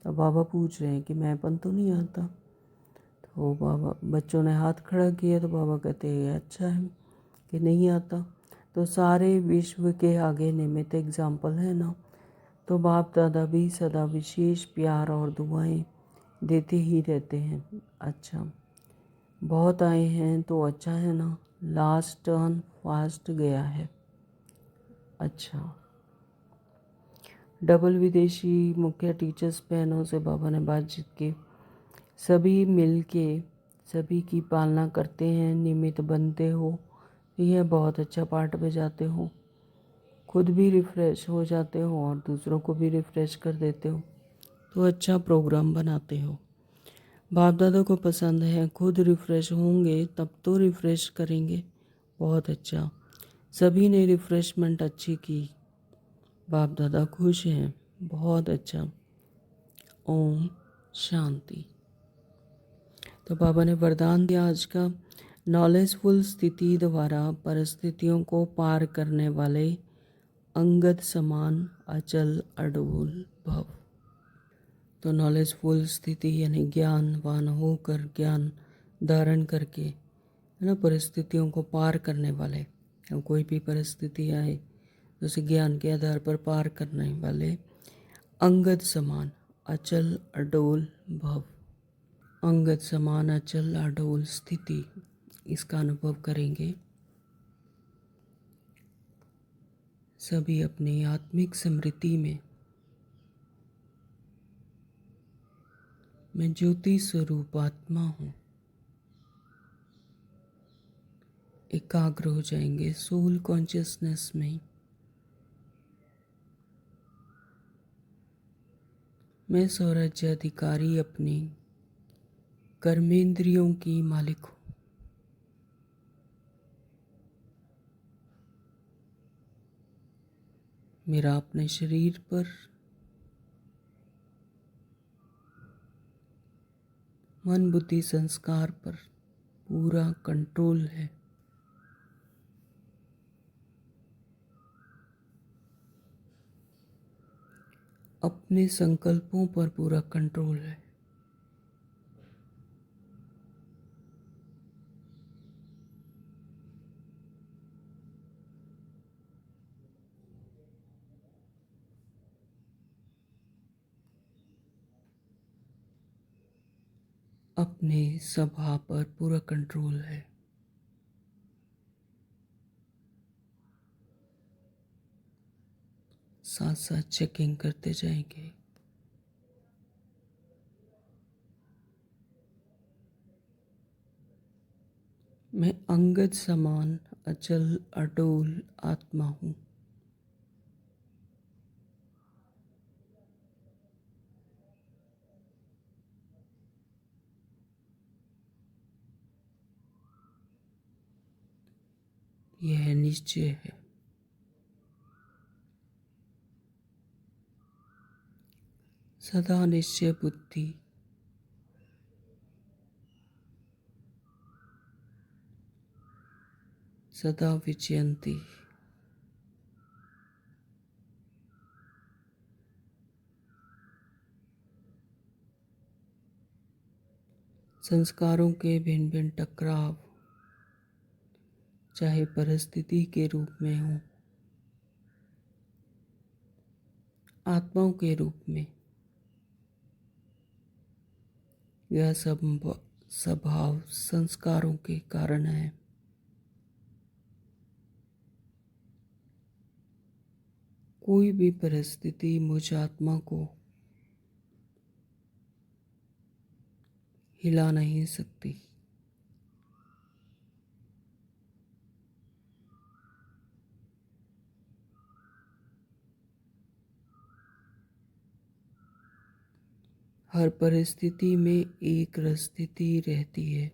[SPEAKER 1] तो बाबा पूछ रहे हैं कि मैंपन तो नहीं आता। तो बाबा, बच्चों ने हाथ खड़ा किया तो बाबा कहते हैं अच्छा है कि नहीं आता। तो सारे विश्व के आगे निमित्त एग्जाम्पल है ना। तो बाप दादा भी सदा विशेष प्यार और दुआएं देते ही रहते हैं। अच्छा, बहुत आए हैं तो अच्छा है ना। लास्ट टर्न फास्ट गया है, अच्छा। डबल विदेशी मुखिया टीचर्स बहनों से बाबा ने बातचीत की। सभी मिल के सभी की पालना करते हैं, नियमित बनते हो, यह बहुत अच्छा पार्ट बजाते हो, खुद भी रिफ़्रेश हो जाते हो और दूसरों को भी रिफ़्रेश कर देते हो, तो अच्छा प्रोग्राम बनाते हो। बाप दादा को पसंद है, खुद रिफ़्रेश होंगे तब तो रिफ़्रेश करेंगे। बहुत अच्छा, सभी ने रिफ़्रेशमेंट अच्छी की, बाप दादा खुश हैं। बहुत अच्छा। ओम शांति। तो बाबा ने वरदान दिया आज का, नॉलेजफुल स्थिति द्वारा परिस्थितियों को पार करने वाले अंगद समान अचल अडोल भव। तो नॉलेजफुल स्थिति यानी ज्ञानवान होकर, ज्ञान धारण करके, है ना, परिस्थितियों को पार करने वाले। और कोई भी परिस्थिति आए तो उसे ज्ञान के आधार पर पार करने वाले अंगद समान अचल अडोल भव। अंगद समान अचल अडोल स्थिति, इसका अनुभव करेंगे। सभी अपनी आत्मिक स्मृति में मैं ज्योति स्वरूप आत्मा हूँ, एकाग्र हो जाएंगे सोल कॉन्शियसनेस में। मैं स्वराज्य अधिकारी अपनी कर्मेंद्रियों की मालिक हूँ। मेरा अपने शरीर पर, मन बुद्धि संस्कार पर पूरा कंट्रोल है। अपने संकल्पों पर पूरा कंट्रोल है। अपने सभा पर पूरा कंट्रोल है। साथ साथ चेकिंग करते जाएंगे। मैं अंगद समान अचल अडोल आत्मा हूँ। यह निश्चय है। सदा निश्चय बुद्धि, सदा विजयंती। संस्कारों के भिन्न भिन्न टकराव, चाहे परिस्थिति के रूप में हो, आत्माओं के रूप में, यह सब स्वभाव संस्कारों के कारण है। कोई भी परिस्थिति मुझ आत्मा को हिला नहीं सकती। हर परिस्थिति में एक स्थिति रहती है।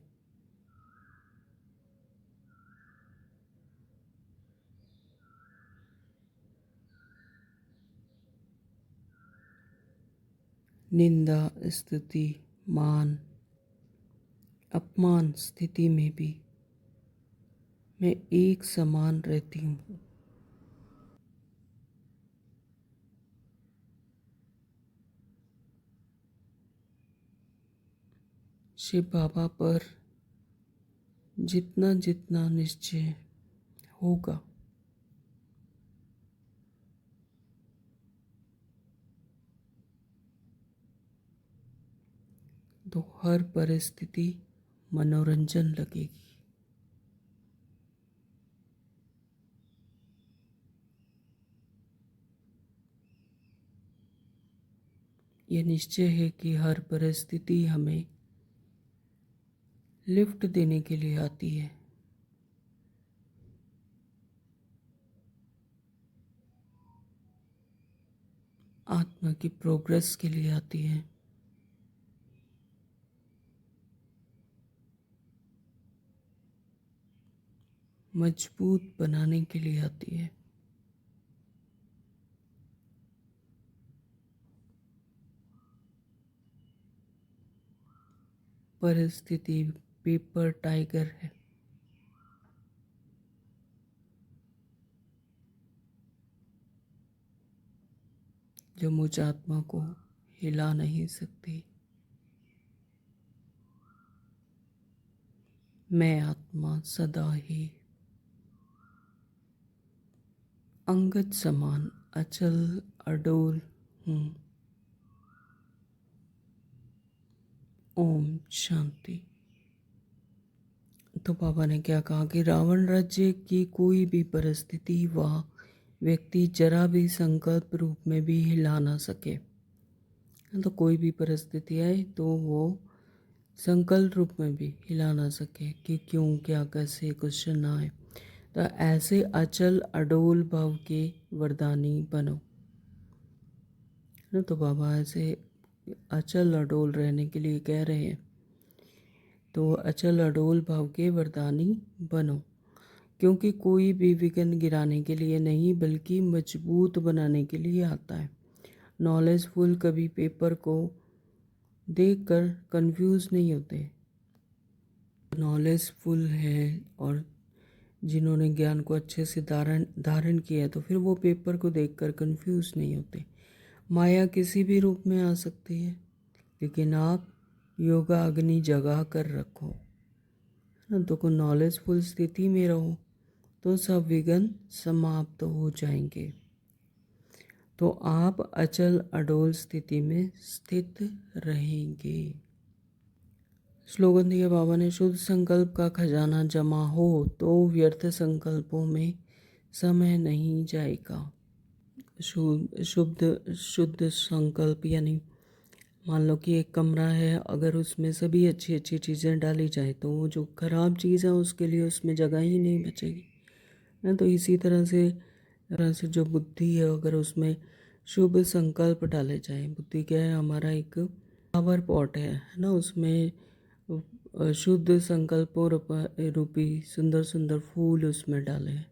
[SPEAKER 1] निंदा, स्तुति, मान, अपमान स्थिति में भी मैं एक समान रहती हूँ। शिव बाबा पर जितना जितना निश्चय होगा, तो हर परिस्थिति मनोरंजन लगेगी। ये निश्चय है कि हर परिस्थिति हमें लिफ्ट देने के लिए आती है। आत्मा की प्रोग्रेस के लिए आती है। मजबूत बनाने के लिए आती है। परिस्थिति पेपर टाइगर है, जो मुझ आत्मा को हिला नहीं सकती। मैं आत्मा सदा ही अंगद समान अचल अडोल हूँ। ओम शांति। तो बाबा ने क्या कहा कि रावण राज्य की कोई भी परिस्थिति व व्यक्ति जरा भी संकल्प रूप में भी हिला ना सके। तो कोई भी परिस्थिति आए तो वो संकल्प रूप में भी हिला ना सके कि क्यों, क्या, कैसे, क्वेश्चन ना आए। तो ऐसे अचल अडोल भाव के वरदानी बनो। तो बाबा ऐसे अचल अडोल रहने के लिए कह रहे हैं। तो अचल अडोल भाव के वरदानी बनो, क्योंकि कोई भी विघ्न गिराने के लिए नहीं बल्कि मजबूत बनाने के लिए आता है। नॉलेजफुल कभी पेपर को देखकर कंफ्यूज नहीं होते। नॉलेजफुल है और जिन्होंने ज्ञान को अच्छे से धारण किया है, तो फिर वो पेपर को देखकर कंफ्यूज नहीं होते। माया किसी भी रूप में आ सकती है, लेकिन आप योगा अग्नि जगा कर रखो ना, तो को नॉलेजफुल स्थिति में रहो तो सब विघ्न समाप्त हो जाएंगे। तो आप अचल अडोल स्थिति में स्थित रहेंगे। स्लोगन दिया बाबा ने, शुद्ध संकल्प का खजाना जमा हो तो व्यर्थ संकल्पों में समय नहीं जाएगा। शुद्ध संकल्प यानी मान लो कि एक कमरा है, अगर उसमें सभी अच्छी अच्छी चीज़ें डाली जाए तो वो जो खराब चीज़ है उसके लिए उसमें जगह ही नहीं बचेगी ना। तो इसी तरह से जो बुद्धि है, अगर उसमें शुभ संकल्प डाले जाए, बुद्धि क्या है, हमारा एक फ्लावर पॉट है ना, उसमें शुद्ध संकल्पों रूपी सुंदर सुंदर फूल उसमें डालें,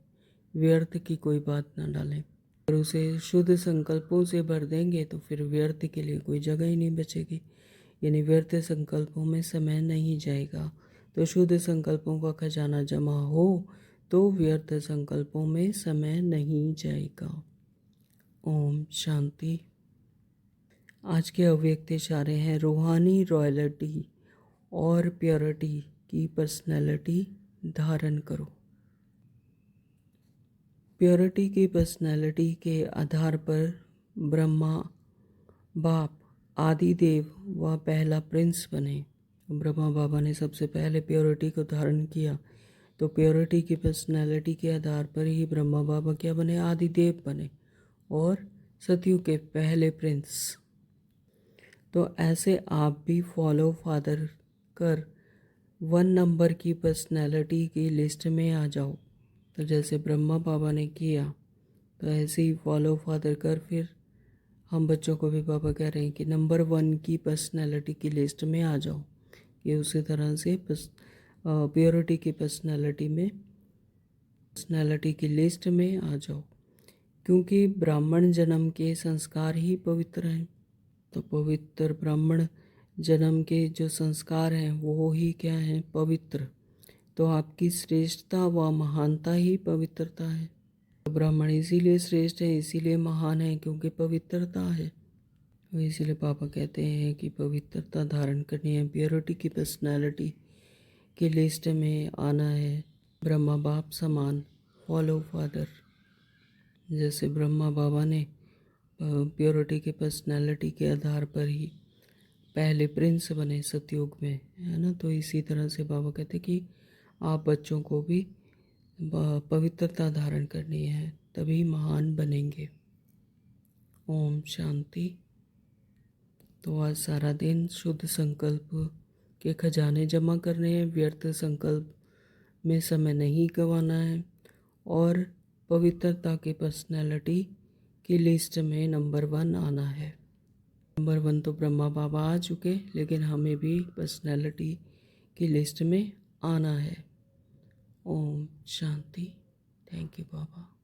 [SPEAKER 1] व्यर्थ की कोई बात ना डालें। अगर उसे शुद्ध संकल्पों से भर देंगे तो फिर व्यर्थ के लिए कोई जगह ही नहीं बचेगी, यानी व्यर्थ संकल्पों में समय नहीं जाएगा। तो शुद्ध संकल्पों का खजाना जमा हो तो व्यर्थ संकल्पों में समय नहीं जाएगा। ओम शांति। आज के अव्यक्त इशारे हैं, रूहानी रॉयल्टी और प्योरिटी की पर्सनैलिटी धारण करो। प्योरिटी की पर्सनैलिटी के आधार पर ब्रह्मा बाप आदि देव व पहला प्रिंस बने। ब्रह्मा बाबा ने सबसे पहले प्योरिटी को धारण किया, तो प्योरिटी की पर्सनैलिटी के आधार पर ही ब्रह्मा बाबा क्या बने, आदि देव बने और सतयुग के पहले प्रिंस। तो ऐसे आप भी फॉलो फादर कर 1 नंबर की पर्सनैलिटी की लिस्ट में आ जाओ। तो जैसे ब्रह्मा बाबा ने किया, तो ऐसे ही फॉलो फादर कर फिर हम बच्चों को भी बाबा कह रहे हैं कि नंबर 1 की पर्सनैलिटी की लिस्ट में आ जाओ। ये उसी तरह से प्योरिटी की पर्सनैलिटी की लिस्ट में आ जाओ, क्योंकि ब्राह्मण जन्म के संस्कार ही पवित्र हैं। तो पवित्र ब्राह्मण जन्म के जो संस्कार हैं वो ही क्या हैं, पवित्र। तो आपकी श्रेष्ठता व महानता ही पवित्रता है। तो ब्राह्मण इसीलिए श्रेष्ठ है, इसीलिए महान है, क्योंकि पवित्रता है। तो इसीलिए पापा कहते हैं कि पवित्रता धारण करनी है, प्योरिटी की पर्सनैलिटी की लिस्ट में आना है। ब्रह्मा बाप समान फॉलो फादर। जैसे ब्रह्मा बाबा ने प्योरिटी की पर्सनैलिटी के आधार पर ही पहले प्रिंस बने सतयुग में, है ना। तो इसी तरह से बाबा कहते कि आप बच्चों को भी पवित्रता धारण करनी है, तभी महान बनेंगे। ओम शांति। तो आज सारा दिन शुद्ध संकल्प के खजाने जमा करने हैं, व्यर्थ संकल्प में समय नहीं गंवाना है और पवित्रता के पर्सनैलिटी की लिस्ट में नंबर 1 आना है। नंबर 1 तो ब्रह्मा बाबा आ चुके, लेकिन हमें भी पर्सनैलिटी की लिस्ट में आना है। ओम शांति। Thank you Baba.